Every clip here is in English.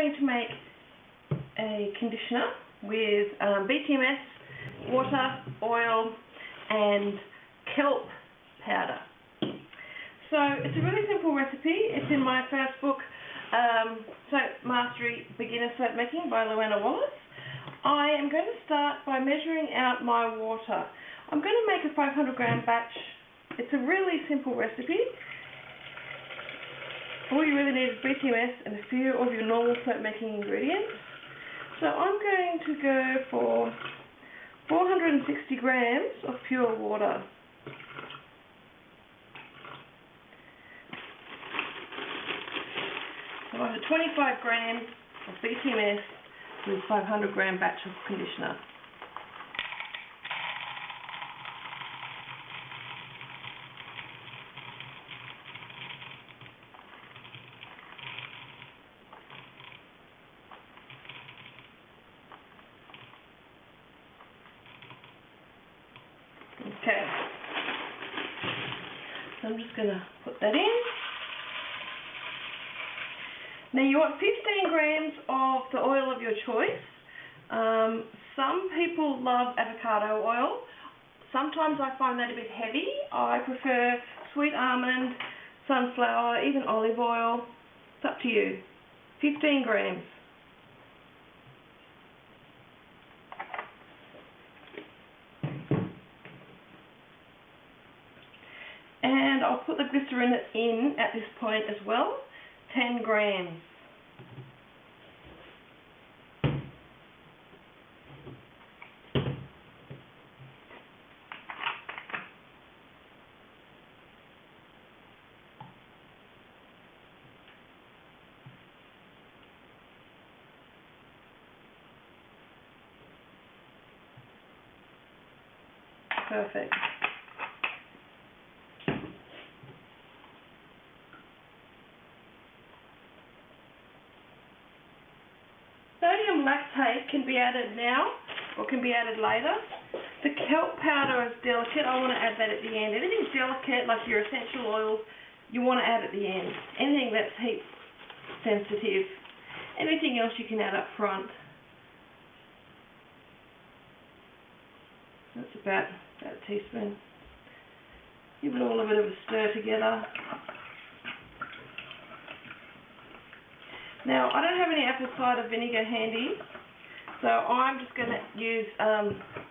going to make a conditioner with BTMS, water, oil and kelp powder. So it's a really simple recipe. It's in my first book, Soap Mastery Beginner Soap Making by Luana Wallace. I am going to start by measuring out my water. I'm going to make a 500 gram batch. It's a really simple recipe. All you really need is BTMS and a few of your normal soap making ingredients. So I'm going to go for 460 grams of pure water. So I have 25 grams of BTMS with 500 gram batch of conditioner. Okay, so I'm just going to put that in. Now you want 15 grams of the oil of your choice. Some people love avocado oil. Sometimes I find that a bit heavy. I prefer sweet almond, sunflower, even olive oil. It's up to you. 15 grams. And I'll put the glycerin in at this point as well, 10 grams. Perfect. Sodium lactate can be added now or can be added later. The kelp powder is delicate. I want to add that at the end. Anything delicate, like your essential oils, you want to add at the end. Anything that's heat sensitive. Anything else you can add up front. That's about a teaspoon. Give it all a bit of a stir together. Now, I don't have any apple cider vinegar handy, so I'm just going to use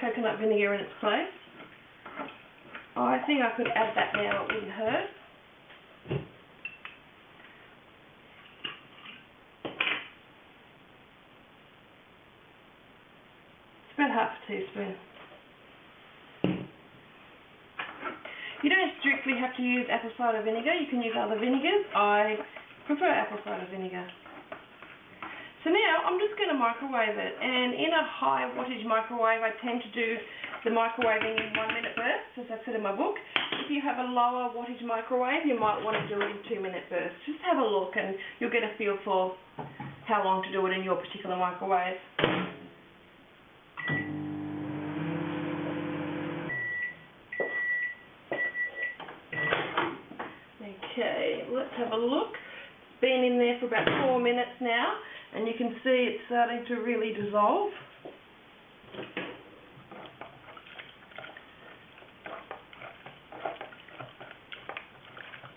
coconut vinegar in its place. I think I could add that now, it wouldn't hurt. It's about half a teaspoon. You don't strictly have to use apple cider vinegar, you can use other vinegars. I prefer apple cider vinegar. So now I'm just going to microwave it, and in a high wattage microwave I tend to do the microwaving in 1 minute bursts, as I said in my book. If you have a lower wattage microwave you might want to do it in 2 minute bursts. Just have a look and you'll get a feel for how long to do it in your particular microwave. Okay, let's have a look. It's been in there for about 4 minutes now. And you can see it's starting to really dissolve.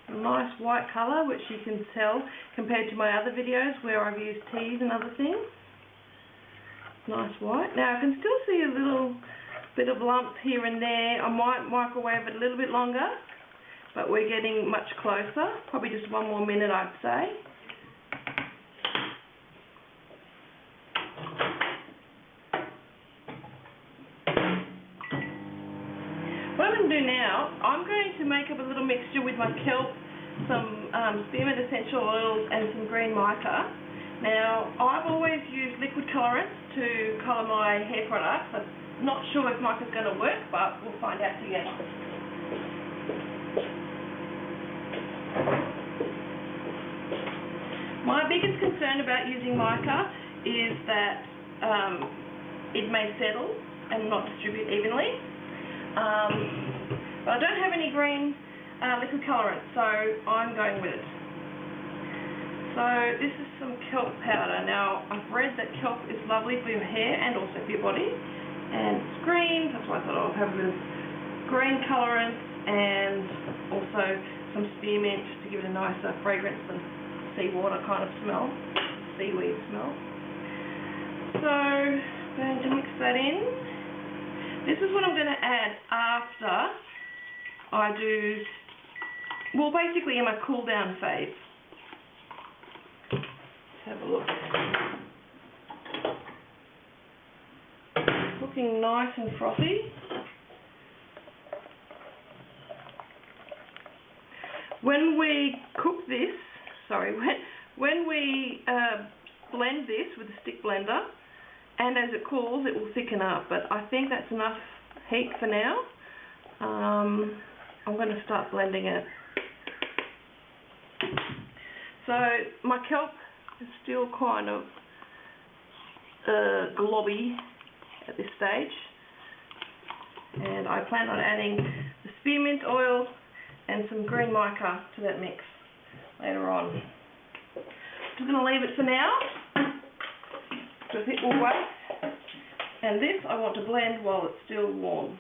A nice white colour, which you can tell compared to my other videos where I've used teas and other things. Nice white. Now I can still see a little bit of lumps here and there. I might microwave it a little bit longer, but we're getting much closer. Probably just 1 more minute, I'd say. What I'm going to do now, I'm going to make up a little mixture with my kelp, some spearmint essential oils and some green mica. Now, I've always used liquid colorants to colour my hair products. I'm not sure if mica's going to work, but we'll find out together. My biggest concern about using mica is that it may settle and not distribute evenly. But I don't have any green liquid colorant, so I'm going with it. So So this is some kelp powder. Now I've read that kelp is lovely for your hair and also for your body, and it's green, that's why I thought I'll have a bit of green colorant and also some spearmint to give it a nicer fragrance than seawater kind of smell, seaweed smell. So I'm going to mix that in. This is what I'm going to add after I do, well, basically in my cool down phase. Let's have a look. It's looking nice and frothy. When we cook this, when we blend this with a stick blender, and as it cools it will thicken up, but I think that's enough heat for now. I'm going to start blending it. So my kelp is still kind of globby at this stage, and I plan on adding the spearmint oil and some green mica to that mix later on. Just going to leave it for now, because it will wait. And this I want to blend while it's still warm.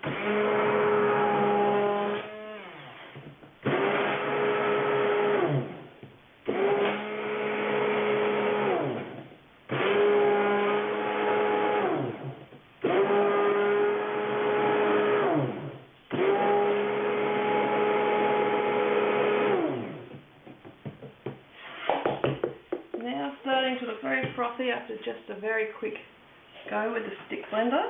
Starting to look very frothy after just a very quick go with the stick blender.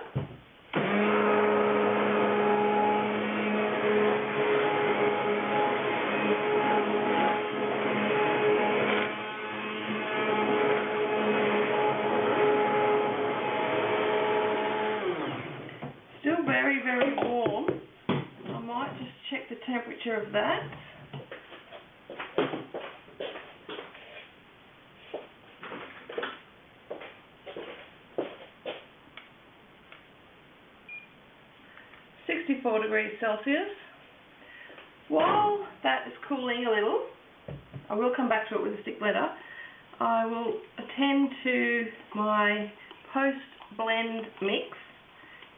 Still very, very warm. I might just check the temperature of that. Celsius. While that is cooling a little, I will come back to it with a stick blender. I will attend to my post-blend mix,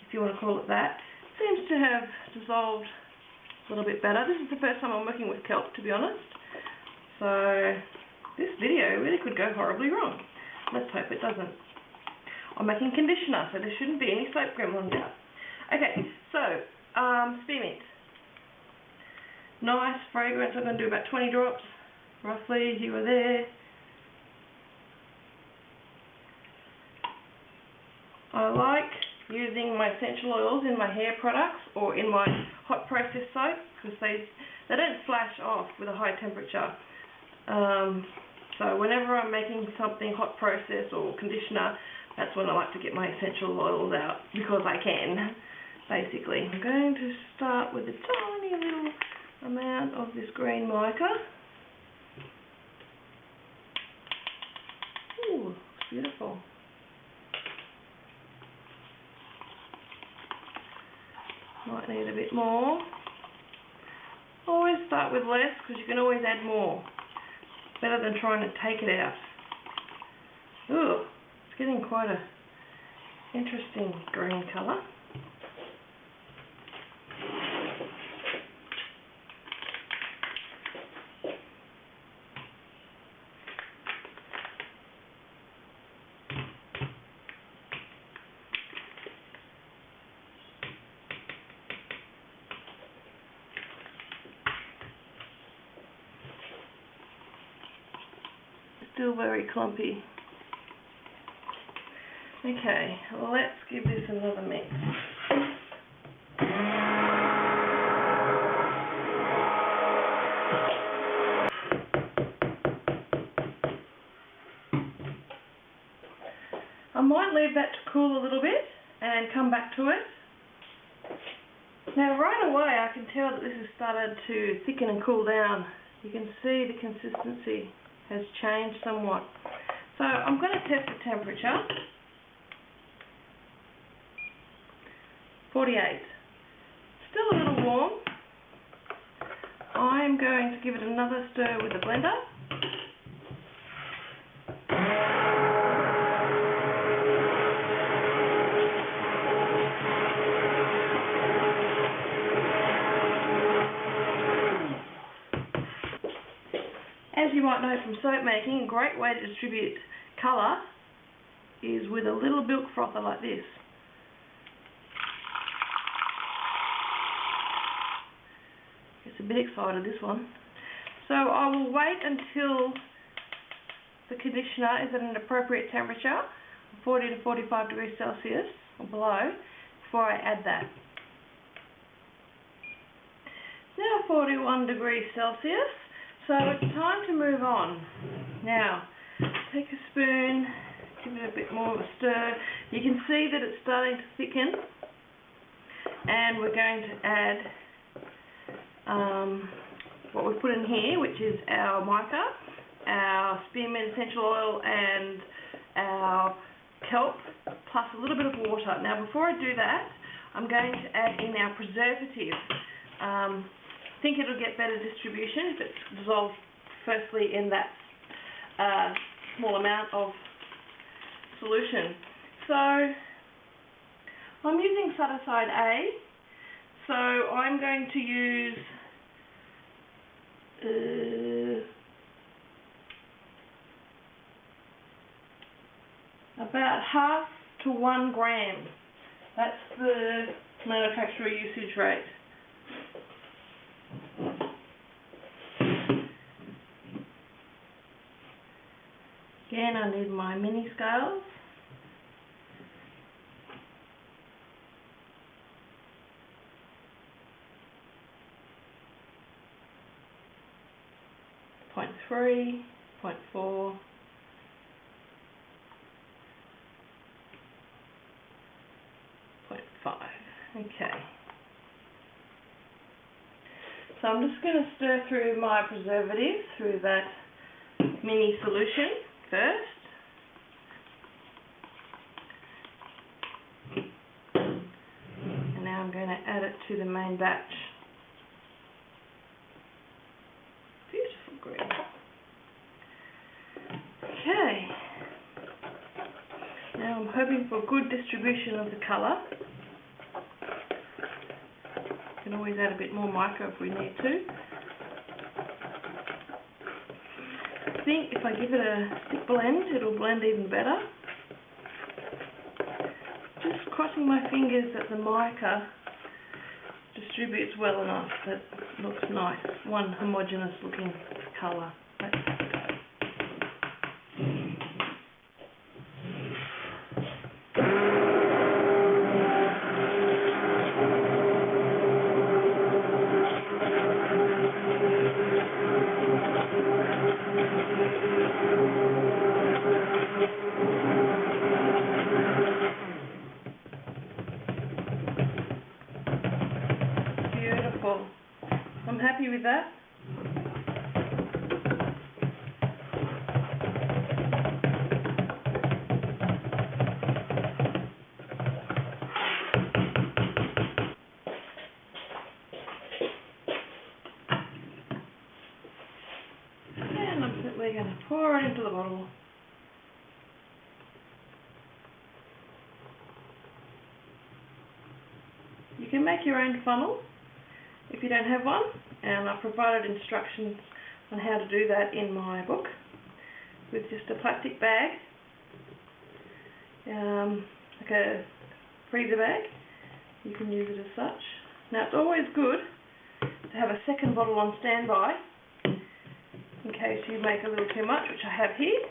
if you want to call it that. It seems to have dissolved a little bit better. This is the first time I'm working with kelp, to be honest. So this video really could go horribly wrong. Let's hope it doesn't. I'm making conditioner, so there shouldn't be any soap gremlins out. Okay, so spearmint. Nice fragrance. I'm going to do about 20 drops, roughly, here or there. I like using my essential oils in my hair products or in my hot process soap because they don't flash off with a high temperature. So whenever I'm making something hot process or conditioner, that's when I like to get my essential oils out because I can. Basically, I'm going to start with a tiny little amount of this green mica. Ooh, it's beautiful. Might need a bit more. Always start with less because you can always add more. Better than trying to take it out. Ooh, it's getting quite a interesting green colour. Still very clumpy. Okay, let's give this another mix. I might leave that to cool a little bit and come back to it. Now right away I can tell that this has started to thicken and cool down. You can see the consistency has changed somewhat. So I'm going to test the temperature. 48. Still a little warm. I'm going to give it another stir with the blender. might know from soap making, a great way to distribute colour is with a little milk frother like this. It's a bit excited, this one. So I will wait until the conditioner is at an appropriate temperature, 40 to 45 degrees Celsius or below, before I add that. It's now 41 degrees Celsius, so it's time to move on. Now, take a spoon, give it a bit more of a stir. You can see that it's starting to thicken, and we're going to add what we put in here, which is our mica, our spearmint essential oil, and our kelp, plus a little bit of water. Now, before I do that, I'm going to add in our preservative. I think it'll get better distribution if it's dissolved firstly in that small amount of solution. So I'm using Suticide A, so I'm going to use about half to 1 gram. That's the manufacturer usage rate. Again, I need my mini scales. Point 3, 0.4, 0.5. Okay. So I'm just going to stir through my preservative through that mini solution first. And now I'm going to add it to the main batch. Beautiful green. Okay. Now I'm hoping for good distribution of the colour. Can always add a bit more mica if we need to. I think if I give it a stick blend, it'll blend even better. Just crossing my fingers that the mica distributes well enough that it looks nice. One homogeneous looking colour. Let's have a go. Beautiful. I'm happy with that. And I'm simply going to pour it into the bottle. You can make your own funnel if you don't have one, and I've provided instructions on how to do that in my book with just a plastic bag, like a freezer bag. You can use it as such. Now, it's always good to have a second bottle on standby in case you make a little too much, which I have here.